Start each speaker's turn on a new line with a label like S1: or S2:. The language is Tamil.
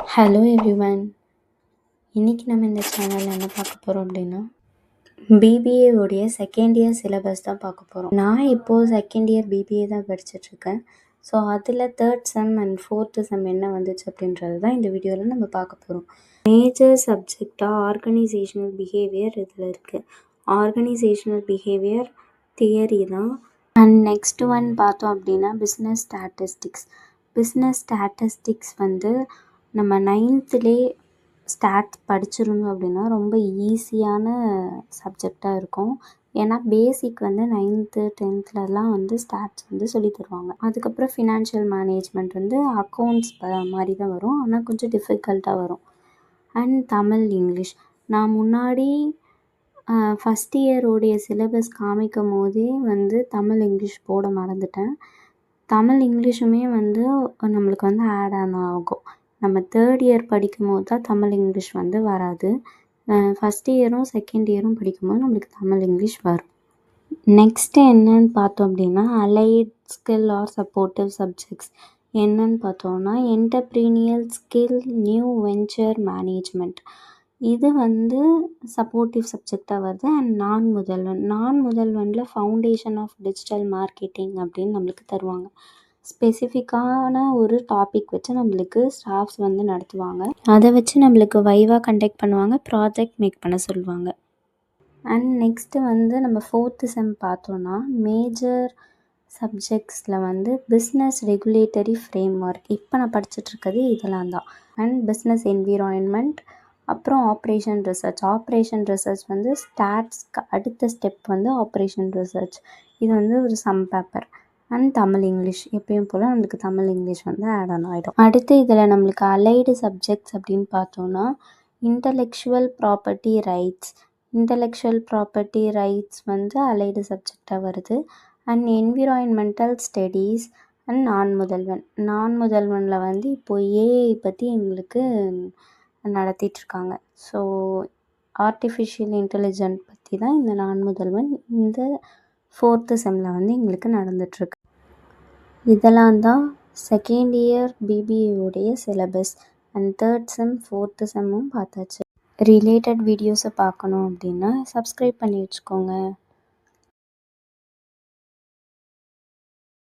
S1: Hello everyone. இன்றைக்கி நம்ம இந்த சேனலில் என்ன பார்க்க போகிறோம் அப்படின்னா பிபிஏ உடைய செகண்ட் இயர் சிலபஸ் தான் பார்க்க போகிறோம். நான் இப்போது செகண்ட் இயர் பிபிஏ தான் படிச்சிட்ருக்கேன். ஸோ அதில் தேர்ட் செம் அண்ட் ஃபோர்த்து செம் என்ன வந்துச்சு அப்படின்றது தான் இந்த வீடியோவில் நம்ம பார்க்க போகிறோம். மேஜர் சப்ஜெக்டாக ஆர்கனைசேஷனல் பிஹேவியர் இதில் இருக்குது. ஆர்கனைசேஷனல் பிஹேவியர் தியரி தான். அண்ட் நெக்ஸ்ட் ஒன் பார்த்தோம் அப்படின்னா பிஸ்னஸ் ஸ்டாட்டிஸ்டிக்ஸ் வந்து நம்ம 9th ஸ்டாட்ஸ் படிச்சிருந்தோம் அப்படின்னா ரொம்ப ஈஸியான சப்ஜெக்டாக இருக்கும். ஏன்னா பேசிக் வந்து 9th 10thலலாம் வந்து ஸ்டாட்ஸ் வந்து சொல்லி தருவாங்க. அதுக்கப்புறம் ஃபினான்ஷியல் மேனேஜ்மெண்ட் வந்து அக்கௌண்ட்ஸ் மாதிரி தான் வரும். ஆனால் கொஞ்சம் டிஃபிகல்ட்டாக வரும். அண்ட் தமிழ் இங்கிலீஷ் நான் முன்னாடி ஃபஸ்ட் இயரோடைய சிலபஸ் காமிக்கும் போதே வந்து தமிழ் இங்கிலீஷ் போட மறந்துட்டேன். தமிழ் இங்கிலீஷுமே வந்து நம்மளுக்கு வந்து ஆட் ஆகும். நம்ம தேர்ட் இயர் படிக்கும்போது தான் தமிழ் இங்கிலீஷ் வந்து வராது. ஃபஸ்ட் இயரும் செகண்ட் இயரும் படிக்கும்போது நம்மளுக்கு தமிழ் இங்கிலீஷ் வரும். நெக்ஸ்ட்டு என்னன்னு பார்த்தோம் அப்படின்னா allied skill R supportive subjects என்னன்னு பார்த்தோம்னா என்டர்ப்ரீனியல் ஸ்கில், நியூ வெஞ்சர் மேனேஜ்மெண்ட், இது வந்து சப்போர்ட்டிவ் சப்ஜெக்டாக வருது. அண்ட் நான் முதல்வனில் ஃபவுண்டேஷன் ஆஃப் டிஜிட்டல் மார்க்கெட்டிங் அப்படின்னு நம்மளுக்கு தருவாங்க. ஸ்பெசிஃபிக்கான ஒரு டாபிக் வச்சு நம்மளுக்கு ஸ்டாஃப்ஸ் வந்து நடத்துவாங்க. அதை வச்சு நம்மளுக்கு வைவா கண்டக்ட் பண்ணுவாங்க, ப்ராஜெக்ட் மேக் பண்ண சொல்லுவாங்க. அண்ட் நெக்ஸ்ட்டு வந்து நம்ம ஃபோர்த்து செம் பார்த்தோன்னா மேஜர் சப்ஜெக்ட்ஸில் வந்து பிஸ்னஸ் ரெகுலேட்டரி ஃப்ரேம் ஒர்க், இப்போ நான் படிச்சுட்ருக்கிறது இதெல்லாம் தான். அண்ட் பிஸ்னஸ் என்விரான்மெண்ட், அப்புறம் ஆப்ரேஷன் ரிசர்ச் வந்து ஸ்டாட்ஸ்க்கு அடுத்த ஸ்டெப் வந்து ஆப்ரேஷன் ரிசர்ச். இது வந்து ஒரு some paper. And Tamil English எப்பயும் போல் நம்மளுக்கு தமிழ் இங்கிலீஷ் வந்து ஆட் ஆன் ஆகிடும். அடுத்து இதில் நம்மளுக்கு அலைடு சப்ஜெக்ட்ஸ் அப்படின்னு பார்த்தோன்னா இன்டலெக்சுவல் ப்ராப்பர்ட்டி ரைட்ஸ் வந்து அலைடு சப்ஜெக்டாக வருது. அண்ட் என்விரான்மெண்டல் ஸ்டடீஸ் அண்ட் நான் முதல்வனில் வந்து இப்போது ஏஐ பற்றி எங்களுக்கு நடத்திட்டுருக்காங்க. ஸோ ஆர்டிஃபிஷியல் இன்டெலிஜென்ட் பற்றி தான் இந்த நான் முதல்வன் இந்த ஃபோர்த்து செம்மில் வந்து எங்களுக்கு நடந்துகிட்ருக்கு. இதெல்லாம் தான் செகண்ட் இயர் பிபிஏவுடைய syllabus. And third sem fourth செம்மும் பார்த்தாச்சு. ரிலேட்டட் வீடியோஸை பார்க்கணும் அப்படின்னா சப்ஸ்கிரைப் பண்ணி வச்சுக்கோங்க.